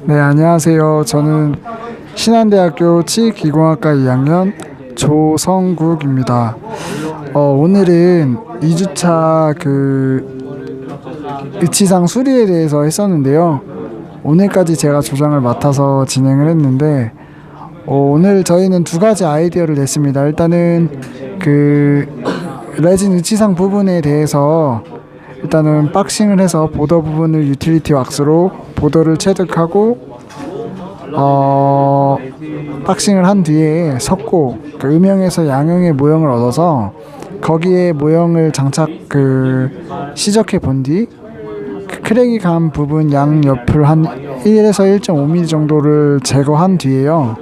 네, 안녕하세요. 저는 신한대학교 치기공학과 2학년 조성국입니다. 오늘은 2주차 의치상 수리에 대해서 했었는데요. 오늘까지 제가 조장을 맡아서 진행을 했는데, 오늘 저희는 두 가지 아이디어를 냈습니다. 일단은 레진 의치상 부분에 대해서 일단은 박싱을 해서 보더 부분을 유틸리티 왁스로 보더를 체득하고 박싱을 한 뒤에 섞고 음영에서 양형의 모형을 얻어서 거기에 모형을 시적해 본 뒤 크랙이 간 부분 양옆을 한 1에서 1.5mm 정도를 제거한 뒤에요.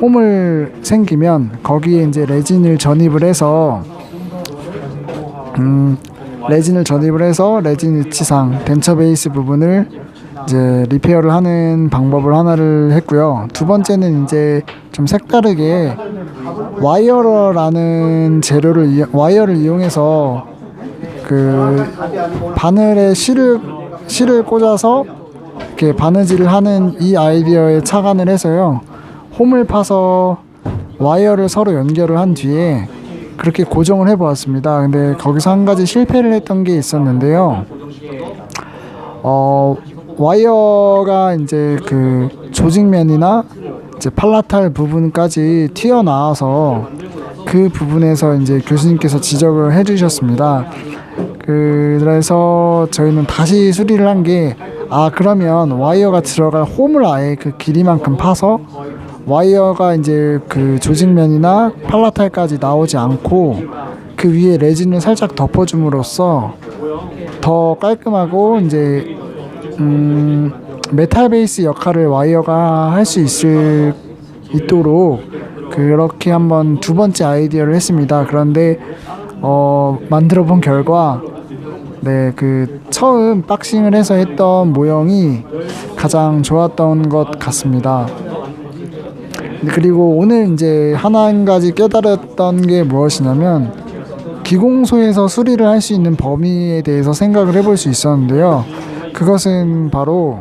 홈을 생기면 거기에 이제 레진을 전입을 해서 레진 의치상 덴처 베이스 부분을 이제 리페어를 하는 방법을 하나를 했고요. 두 번째는 이제 좀 색다르게 와이어러라는 와이어를 이용해서 바늘에 실을 꽂아서 이렇게 바느질을 하는 이 아이디어에 착안을 해서요. 홈을 파서 와이어를 서로 연결을 한 뒤에 그렇게 고정을 해 보았습니다. 근데 거기서 한 가지 실패를 했던 게 있었는데요. 와이어가 이제 조직면이나 이제 팔라탈 부분까지 튀어나와서 그 부분에서 이제 교수님께서 지적을 해 주셨습니다. 그래서 저희는 다시 수리를 한 게, 그러면 와이어가 들어갈 홈을 아예 그 길이만큼 파서 와이어가 이제 조직면이나 팔라탈까지 나오지 않고 그 위에 레진을 살짝 덮어줌으로써 더 깔끔하고 이제 메탈 베이스 역할을 와이어가 할 수 있도록 그렇게 한번 두 번째 아이디어를 했습니다. 그런데 만들어 본 결과 처음 박싱을 해서 했던 모형이 가장 좋았던 것 같습니다. 그리고 오늘 이제 한 가지 깨달았던 게 무엇이냐면, 기공소에서 수리를 할 수 있는 범위에 대해서 생각을 해볼 수 있었는데요. 그것은 바로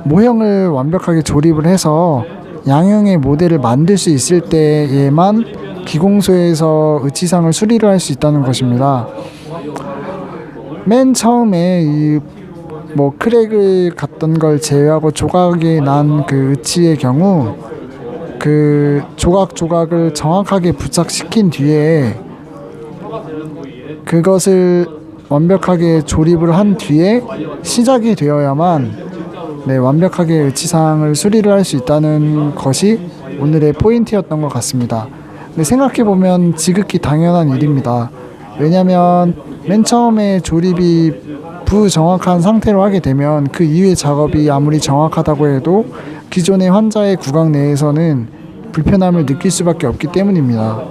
모형을 완벽하게 조립을 해서 양형의 모델을 만들 수 있을 때에만 기공소에서 의치상을 수리를 할 수 있다는 것입니다. 맨 처음에 크랙을 갔던 걸 제외하고 조각이 난 의치의 경우 조각을 정확하게 부착시킨 뒤에 그것을 완벽하게 조립을 한 뒤에 시작이 되어야만 완벽하게 의치상을 수리를 할 수 있다는 것이 오늘의 포인트였던 것 같습니다. 근데 생각해보면 지극히 당연한 일입니다. 왜냐하면 맨 처음에 조립이 부정확한 상태로 하게 되면 그 이후의 작업이 아무리 정확하다고 해도 기존의 환자의 구강 내에서는 불편함을 느낄 수밖에 없기 때문입니다.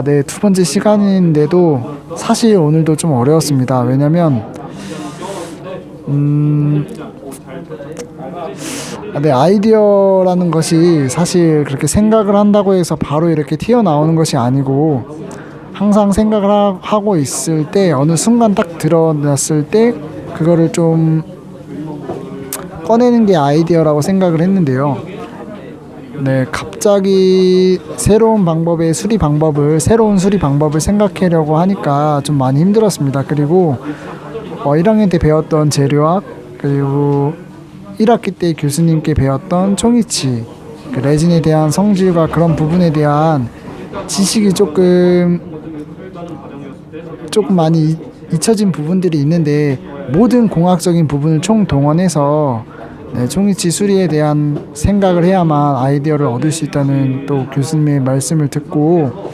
네, 두 번째 시간인데도 사실 오늘도 좀 어려웠습니다. 왜냐면 아이디어라는 것이 사실 그렇게 생각을 한다고 해서 바로 이렇게 튀어나오는 것이 아니고, 항상 생각을 하고 있을 때 어느 순간 딱 드러났을 때 그거를 좀 꺼내는 게 아이디어라고 생각을 했는데요. 갑자기 새로운 수리 방법을 생각하려고 하니까 좀 많이 힘들었습니다. 그리고 1학년 때 배웠던 재료학, 그리고 1학기 때 교수님께 배웠던 총이치, 레진에 대한 성질과 그런 부분에 대한 지식이 조금 많이 잊혀진 부분들이 있는데, 모든 공학적인 부분을 총동원해서 총이치 수리에 대한 생각을 해야만 아이디어를 얻을 수 있다는 또 교수님의 말씀을 듣고,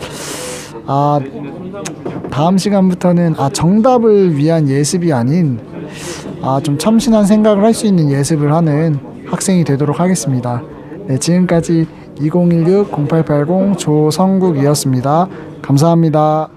다음 시간부터는 정답을 위한 예습이 아닌 좀 참신한 생각을 할 수 있는 예습을 하는 학생이 되도록 하겠습니다. 지금까지 2016-0880 조성국이었습니다. 감사합니다.